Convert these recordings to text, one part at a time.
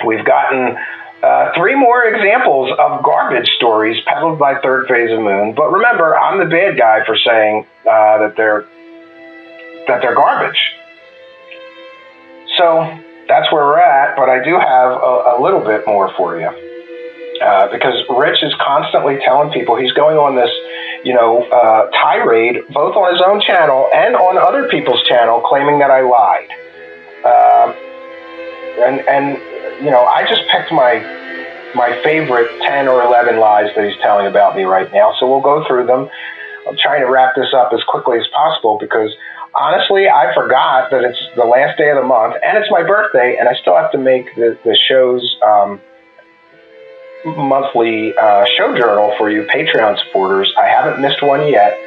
We've gotten 3 more examples of garbage stories peddled by Third Phase of Moon. But remember, I'm the bad guy for saying that they're garbage. So that's where we're at, but I do have a little bit more for you. Because Rich is constantly telling people he's going on this, tirade, both on his own channel and on other people's channel, claiming that I lied. I just picked my favorite 10 or 11 lies that he's telling about me right now. So we'll go through them. I'm trying to wrap this up as quickly as possible because honestly, I forgot that it's the last day of the month and it's my birthday, and I still have to make the show's monthly show journal for you Patreon supporters. I haven't missed one yet.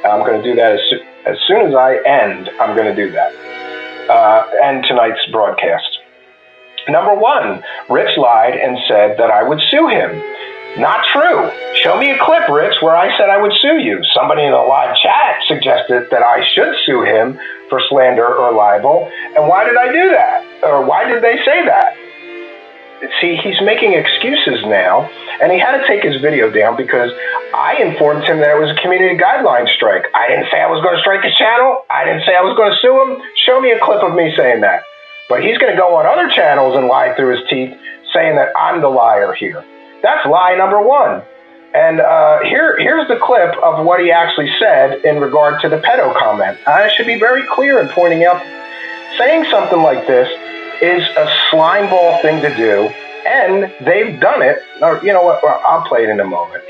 I'm going to do that as soon as I end. I'm going to do that. And tonight's broadcast. Number 1, Rich lied and said that I would sue him. Not true. Show me a clip, Rich, where I said I would sue you. Somebody in the live chat suggested that I should sue him for slander or libel. And why did I do that? Or why did they say that? See, he's making excuses now, and he had to take his video down because I informed him that it was a community guideline strike. I didn't say I was going to strike his channel. I didn't say I was going to sue him. Show me a clip of me saying that. But he's going to go on other channels and lie through his teeth, saying that I'm the liar here. That's lie number 1. And here's the clip of what he actually said in regard to the pedo comment. I should be very clear in pointing out, saying something like this is a slimeball thing to do, and they've done it. Or, you know what? I'll play it in a moment.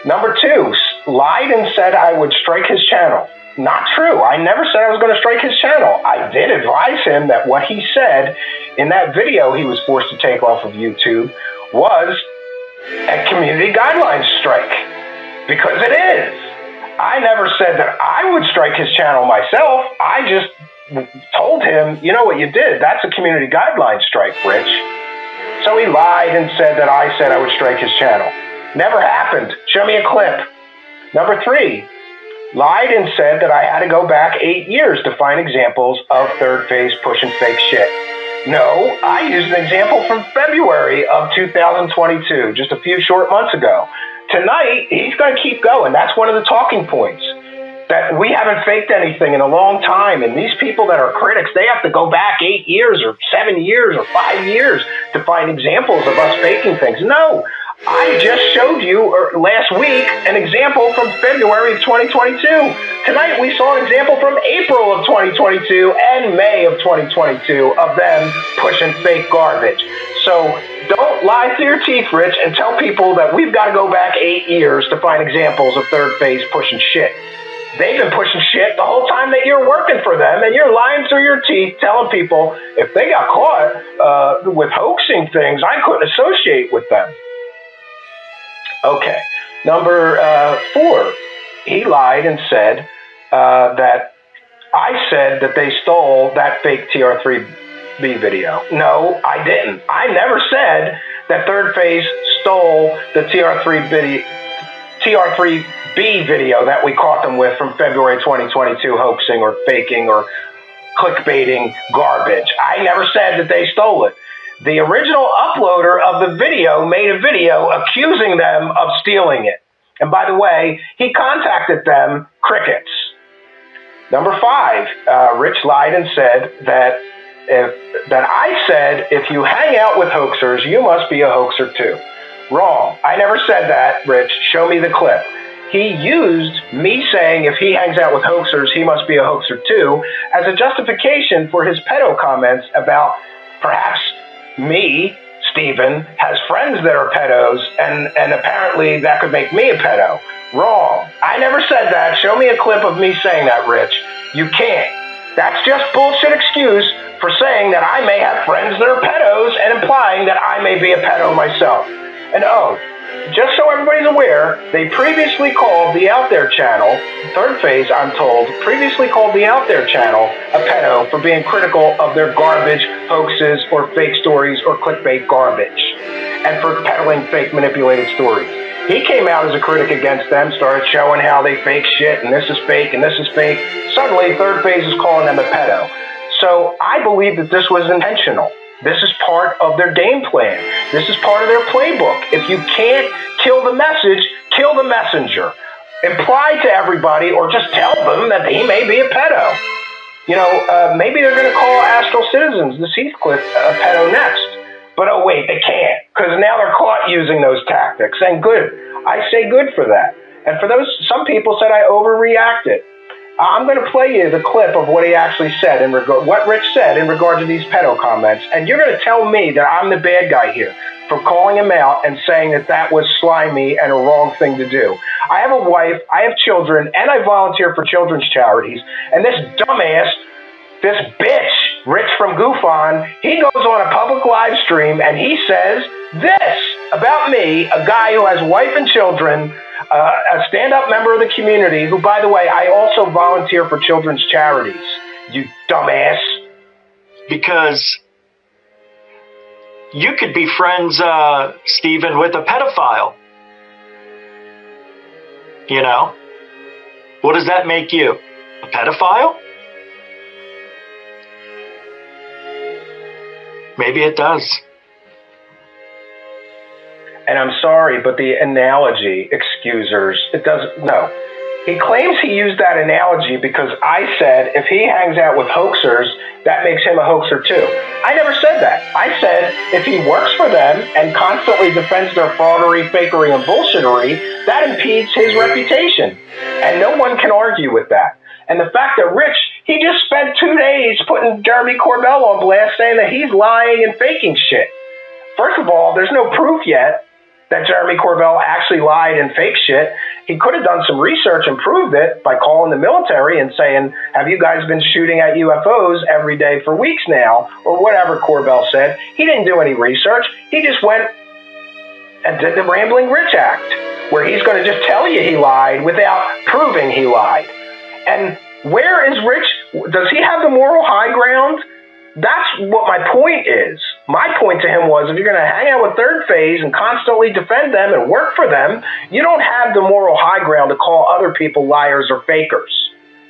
Number 2, lied and said I would strike his channel. Not true. I never said I was going to strike his channel. I did advise him that what he said in that video he was forced to take off of YouTube was a community guidelines strike. Because it is. I never said that I would strike his channel myself. I just told him, you know what you did? That's a community guidelines strike, Rich. So he lied and said that I said I would strike his channel. Never happened. Show me a clip. Number 3. Lied and said that I had to go back 8 years to find examples of Third Phase pushing fake shit. No, I used an example from February of 2022, just a few short months ago. Tonight, he's going to keep going. That's one of the talking points. That we haven't faked anything in a long time, and these people that are critics, they have to go back 8 years or 7 years or 5 years to find examples of us faking things. No, I just showed you last week an example from February of 2022. Tonight we saw an example from April of 2022 and May of 2022 of them pushing fake garbage. So don't lie through your teeth, Rich, and tell people that we've got to go back 8 years to find examples of Third Phase pushing shit. They've been pushing shit the whole time that you're working for them, and you're lying through your teeth telling people if they got caught with hoaxing things, I couldn't associate with them. Okay, number 4, he lied and said that I said that they stole that fake TR3B video. No, I didn't. I never said that Third Phase stole the TR3B video that we caught them with from February 2022 hoaxing or faking or clickbaiting garbage. I never said that they stole it. The original uploader of the video made a video accusing them of stealing it. And by the way, he contacted them, crickets. Number 5, Rich lied and said that I said if you hang out with hoaxers, you must be a hoaxer too. Wrong. I never said that, Rich. Show me the clip. He used me saying if he hangs out with hoaxers, he must be a hoaxer too, as a justification for his pedo comments about perhaps me, Stephen, has friends that are pedos, and apparently that could make me a pedo. Wrong. I never said that. Show me a clip of me saying that, Rich. You can't. That's just bullshit excuse for saying that I may have friends that are pedos and implying that I may be a pedo myself. And just so everybody's aware, they previously called the Out There channel, Third Phase, I'm told, previously called the Out There channel a pedo for being critical of their garbage, hoaxes, or fake stories, or clickbait garbage, and for peddling fake manipulated stories. He came out as a critic against them, started showing how they fake shit, and this is fake, and this is fake. Suddenly, Third Phase is calling them a pedo. So I believe that this was intentional. This is part of their game plan. This is part of their playbook. If you can't kill the message, kill the messenger. Imply to everybody, or just tell them that he may be a pedo. Maybe they're going to call Astral Citizens, this Heathcliff, a pedo next. But oh wait, they can't, because now they're caught using those tactics. And good. I say good for that. And for those, some people said I overreacted. I'm going to play you the clip of what he actually said what Rich said in regard to these pedo comments. And you're going to tell me that I'm the bad guy here for calling him out and saying that was slimy and a wrong thing to do. I have a wife, I have children, and I volunteer for children's charities. And this dumbass, this bitch, Rich from GUFON, he goes on a public live stream and he says this about me, a guy who has wife and children, a stand-up member of the community, who, by the way, I also volunteer for children's charities. You dumbass. Because you could be friends, Stephen, with a pedophile. What does that make you? A pedophile? Maybe it does. And I'm sorry, but the analogy, excusers, it doesn't, no. He claims he used that analogy because I said if he hangs out with hoaxers, that makes him a hoaxer too. I never said that. I said if he works for them and constantly defends their fraudery, fakery, and bullshittery, that impedes his reputation. And no one can argue with that. And the fact that Rich, he just spent 2 days putting Jeremy Corbell on blast saying that he's lying and faking shit. First of all, there's no proof yet that Jeremy Corbell actually lied and faked shit. He could have done some research and proved it by calling the military and saying, have you guys been shooting at UFOs every day for weeks now? Or whatever Corbell said. He didn't do any research. He just went and did the Rambling Rich Act, where he's going to just tell you he lied without proving he lied. And where is Rich? Does he have the moral high ground? That's what my point is. My point to him was, if you're going to hang out with Third Phase and constantly defend them and work for them, you don't have the moral high ground to call other people liars or fakers.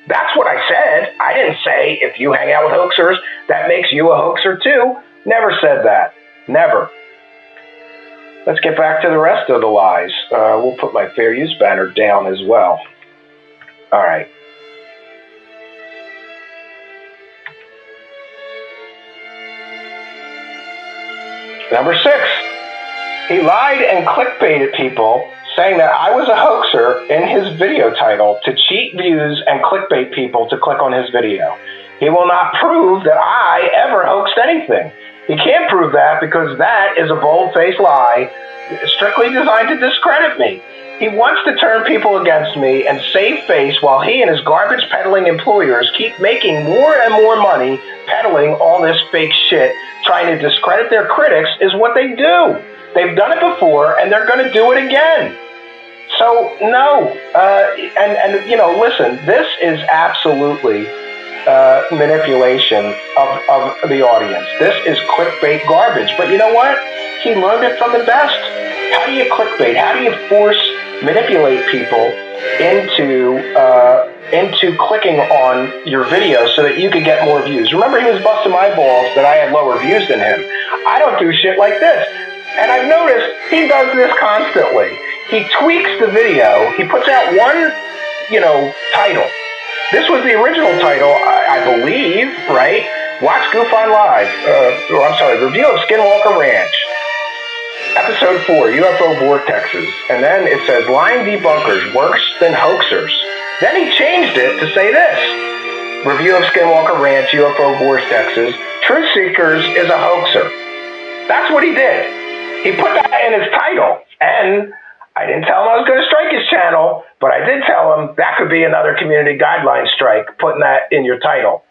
That's what I said. I didn't say, if you hang out with hoaxers, that makes you a hoaxer too. Never said that. Never. Let's get back to the rest of the lies. We'll put my fair use banner down as well. All right. Number 6, he lied and clickbaited people, saying that I was a hoaxer in his video title to cheat views and clickbait people to click on his video. He will not prove that I ever hoaxed anything. He can't prove that because that is a bold-faced lie strictly designed to discredit me. He wants to turn people against me and save face while he and his garbage-peddling employers keep making more and more money peddling all this fake shit. Trying to discredit their critics is what they do. They've done it before, and they're going to do it again. So, no. Listen, this is absolutely manipulation of the audience. This is clickbait garbage. But you know what? He learned it from the best. How do you clickbait? How do you manipulate people into clicking on your video so that you could get more views? Remember, he was busting my balls that I had lower views than him. I don't do shit like this. And I've noticed he does this constantly. He tweaks the video. He puts out one, title. This was the original title, I believe, right? Watch GUFON Live. Review of Skinwalker Ranch. Episode 4, UFO Vortexes. And then it says, Lying Debunkers, Worse Than Hoaxers. Then he changed it to say this. Review of Skinwalker Ranch, UFO Vortexes. Truth Seekers is a hoaxer. That's what he did. He put that in his title. And I didn't tell him I was going to strike his channel, but I did tell him that could be another community guideline strike, putting that in your title.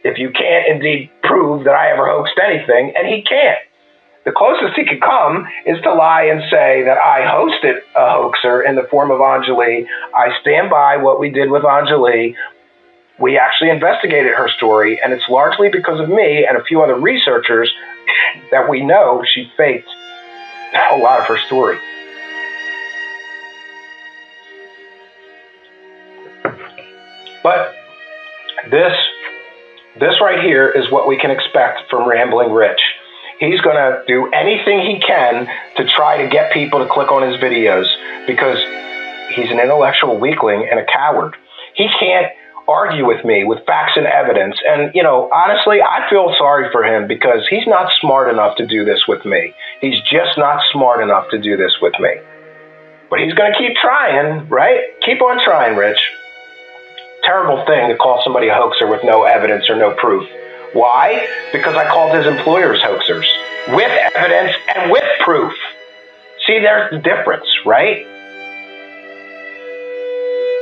If you can't indeed prove that I ever hoaxed anything, and he can't. The closest he could come is to lie and say that I hosted a hoaxer in the form of Anjali. I stand by what we did with Anjali. We actually investigated her story, and it's largely because of me and a few other researchers that we know she faked a lot of her story. But this right here is what we can expect from Rambling Rich. he's going to do anything he can to try to get people to click on his videos because he's an intellectual weakling and a coward. He can't argue with me with facts and evidence. And, honestly, I feel sorry for him because he's not smart enough to do this with me. He's just not smart enough to do this with me. But he's going to keep trying, right? Keep on trying, Rich. Terrible thing to call somebody a hoaxer with no evidence or no proof. Why? Because I called his employers hoaxers with evidence and with proof. See, there's the difference, right?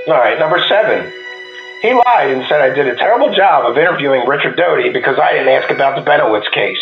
All right, number 7. He lied and said I did a terrible job of interviewing Richard Doty because I didn't ask about the Benowitz case.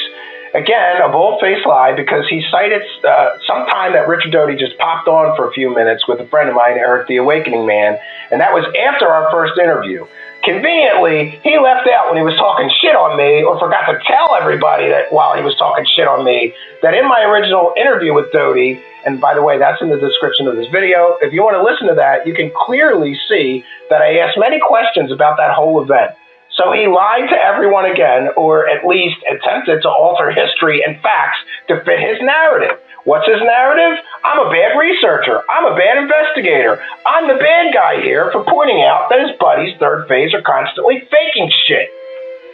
Again, a bold-faced lie because he cited some time that Richard Doty just popped on for a few minutes with a friend of mine, Eric the Awakening Man, and that was after our first interview. Conveniently, he left out when he was talking shit on me, or forgot to tell everybody that while he was talking shit on me, that in my original interview with Doty, and by the way, that's in the description of this video, if you want to listen to that, you can clearly see that I asked many questions about that whole event. So he lied to everyone again, or at least attempted to alter history and facts to fit his narrative. What's his narrative? I'm a bad researcher. I'm a bad investigator. I'm the bad guy here for pointing out that his buddies, Third Phase, are constantly faking shit.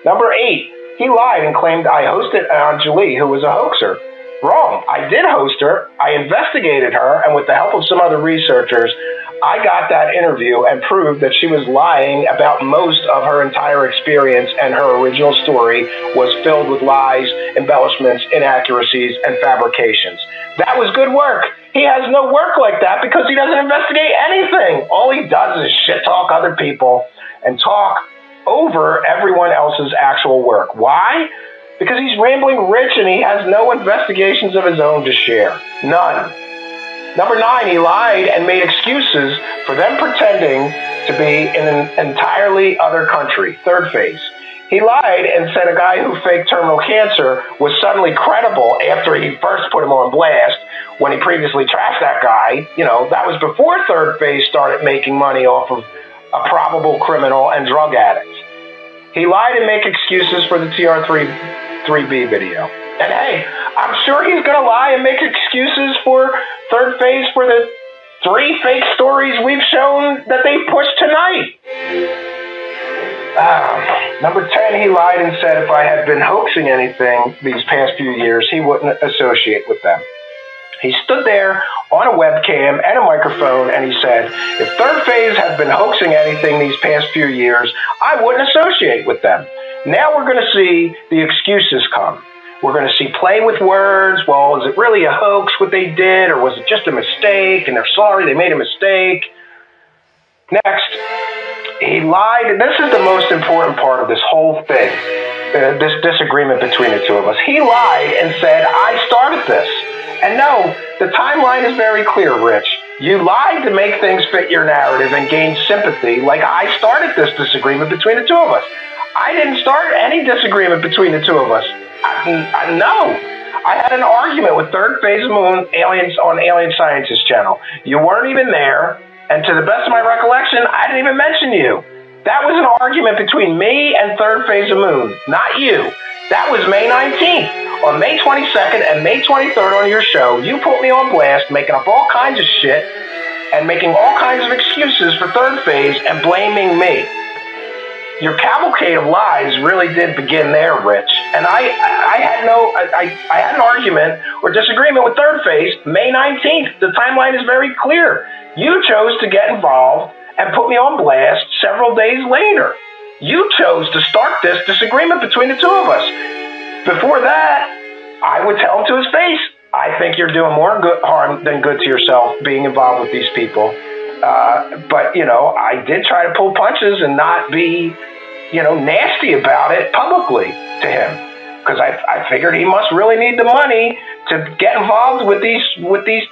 Number 8, he lied and claimed I hosted Anjali, who was a hoaxer. Wrong. I did host her. I investigated her, and with the help of some other researchers, I got that interview and proved that she was lying about most of her entire experience, and her original story was filled with lies, embellishments, inaccuracies, and fabrications. That was good work. He has no work like that because he doesn't investigate anything. All he does is shit talk other people and talk over everyone else's actual work. Why? Because he's rambling rich and he has no investigations of his own to share. None. Number 9, he lied and made excuses for them pretending to be in an entirely other country, Third Phase. He lied and said a guy who faked terminal cancer was suddenly credible after he first put him on blast when he previously trashed that guy. That was before Third Phase started making money off of a probable criminal and drug addict. He lied and made excuses for the TR3B video. And hey, I'm sure he's going to lie and make excuses for Third Phase for the 3 fake stories we've shown that they pushed tonight. Number 10, he lied and said if I had been hoaxing anything these past few years, he wouldn't associate with them. He stood there on a webcam and a microphone and he said, if Third Phase had been hoaxing anything these past few years, I wouldn't associate with them. Now we're going to see the excuses come. We're going to see play with words. Well, is it really a hoax what they did, or was it just a mistake and they're sorry they made a mistake? Next, he lied, and this is the most important part of this whole thing, this disagreement between the two of us. He lied and said, I started this. And no, the timeline is very clear, Rich. You lied to make things fit your narrative and gain sympathy, like I started this disagreement between the two of us. I didn't start any disagreement between the two of us. No. I had an argument with Third Phase Moon aliens on Alien Sciences channel. You weren't even there, and to the best of my recollection, I didn't even mention you. That was an argument between me and Third Phase Moon, not you. That was May 19th. On May 22nd and May 23rd on your show, you put me on blast, making up all kinds of shit and making all kinds of excuses for Third Phase and blaming me. Your cavalcade of lies really did begin there, Rich. And I had an argument or disagreement with Third Phase May 19th. The timeline is very clear. You chose to get involved and put me on blast several days later. You chose to start this disagreement between the two of us. Before that, I would tell him to his face, I think you're doing more harm than good to yourself being involved with these people. But I did try to pull punches and not be, nasty about it publicly to him. Because I figured he must really need the money to get involved with these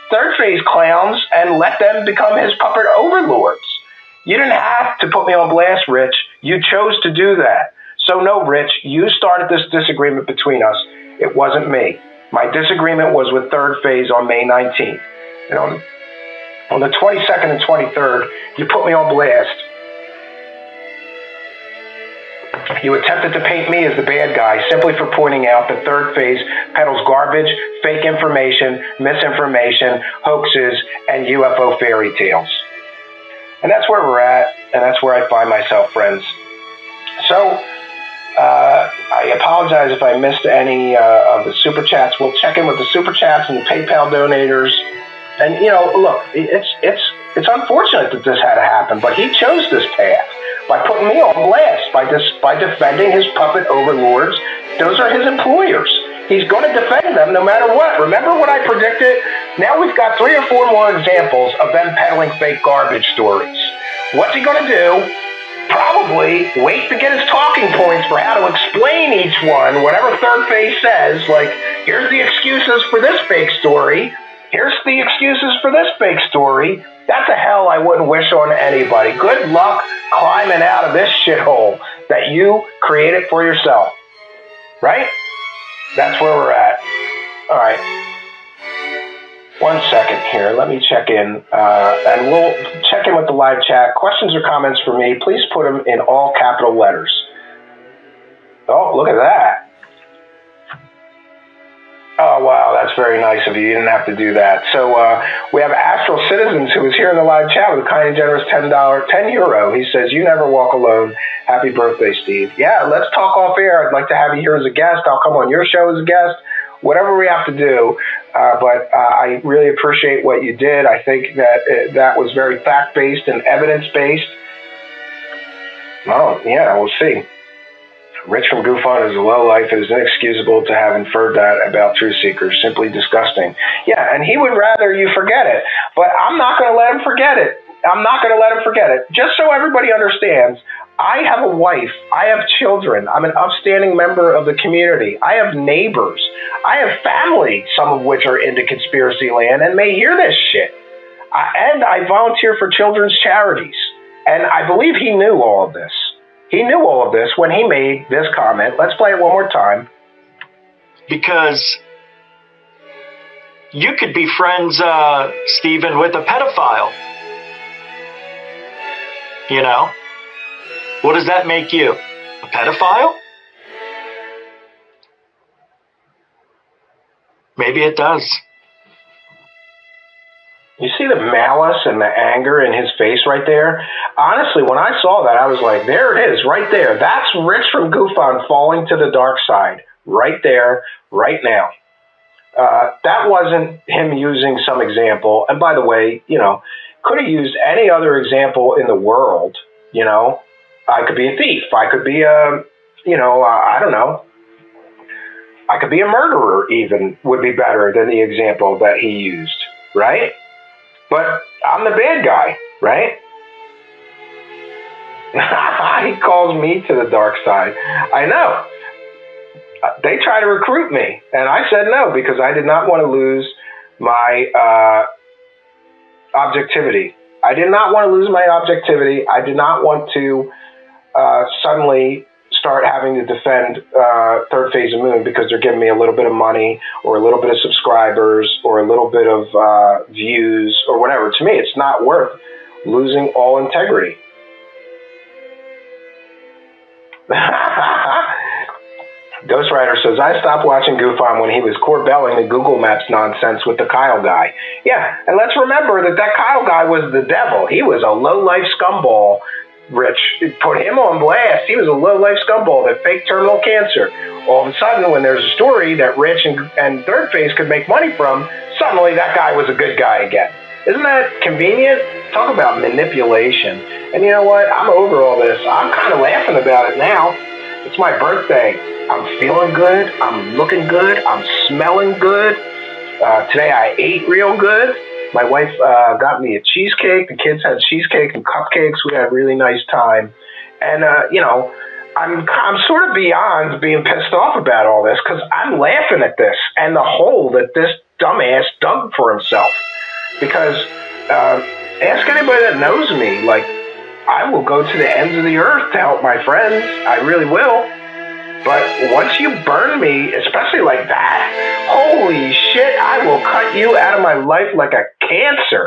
Third Phase clowns and let them become his puppet overlords. You didn't have to put me on blast, Rich. You chose to do that. So no, Rich, you started this disagreement between us. It wasn't me. My disagreement was with Third Phase on May 19th. And on the 22nd and 23rd, you put me on blast. You attempted to paint me as the bad guy simply for pointing out that Third Phase peddles garbage, fake information, misinformation, hoaxes, and UFO fairy tales. And that's where we're at, and that's where I find myself, friends. So, I apologize if I missed any of the Super Chats. We'll check in with the Super Chats and the PayPal donators. And, look, it's unfortunate that this had to happen, but he chose this path by putting me on blast, by defending his puppet overlords. Those are his employers. He's going to defend them no matter what. Remember what I predicted? Now we've got 3 or 4 more examples of them peddling fake garbage stories. What's he going to do? Probably wait to get his talking points for how to explain each one, whatever Third Phase says, like, here's the excuses for this fake story, here's the excuses for this fake story. That's a hell I wouldn't wish on anybody. Good luck climbing out of this shithole that you created for yourself. Right? That's where we're at. All right. 1 second here. Let me check in, and we'll check in with the live chat. Questions or comments for me, please put them in all capital letters. Oh, look at that. Oh, wow, that's very nice of you. You didn't have to do that. So we have Astral Citizens, who is here in the live chat with a kind and generous €10. He says, you never walk alone. Happy birthday, Steve. Yeah, let's talk off air. I'd like to have you here as a guest. I'll come on your show as a guest. Whatever we have to do, but I really appreciate what you did. I think that that was very fact-based and evidence-based. Oh, yeah, we'll see. Rich from GUFON is a lowlife. It is inexcusable to have inferred that about truth seekers. Simply disgusting. Yeah, and he would rather you forget it, but I'm not going to let him forget it. I'm not going to let him forget it. Just so everybody understands, I have a wife. I have children. I'm an upstanding member of the community. I have neighbors. I have family, some of which are into conspiracy land and may hear this shit. And I volunteer for children's charities. And I believe he knew all of this. He knew all of this when he made this comment. Let's play it one more time. Because you could be friends, Stephen, with a pedophile. You know? What does that make you? A pedophile? Maybe it does. You see the malice and the anger in his face right there? Honestly, when I saw that, I was like, there it is, right there. That's Rich from GUFON falling to the dark side. Right there, right now. That wasn't him using some example. And by the way, could have used any other example in the world. I could be a thief. I could be I don't know. I could be a murderer even would be better than the example that he used, right? But I'm the bad guy, right? He calls me to the dark side. I know. They try to recruit me, and I said no because I did not want to lose my objectivity. I did not want to lose my objectivity. I did not want to suddenly start having to defend Third Phase of Moon because they're giving me a little bit of money or a little bit of subscribers or a little bit of views or whatever. To me, it's not worth losing all integrity. Ghost Rider says, I stopped watching GUFON when he was corbelling the Google Maps nonsense with the Kyle guy. Yeah, and let's remember that Kyle guy was the devil. He was a low-life scumball. Rich put him on blast. He was a low-life scumball that faked terminal cancer. All of a sudden, when there's a story that Rich and Third Phase could make money from, suddenly that guy was a good guy again. Isn't that convenient? Talk about manipulation. And you know what? I'm over all this. I'm kind of laughing about it now. It's my birthday. I'm feeling good. I'm looking good. I'm smelling good. Today I ate real good. My wife got me a cheesecake. The kids had cheesecake and cupcakes. We had a really nice time. And, I'm sort of beyond being pissed off about all this because I'm laughing at this and the hole that this dumbass dug for himself. Because ask anybody that knows me. Like, I will go to the ends of the earth to help my friends. I really will. But once you burn me, especially like that, holy shit, I will cut you out of my life like a cancer.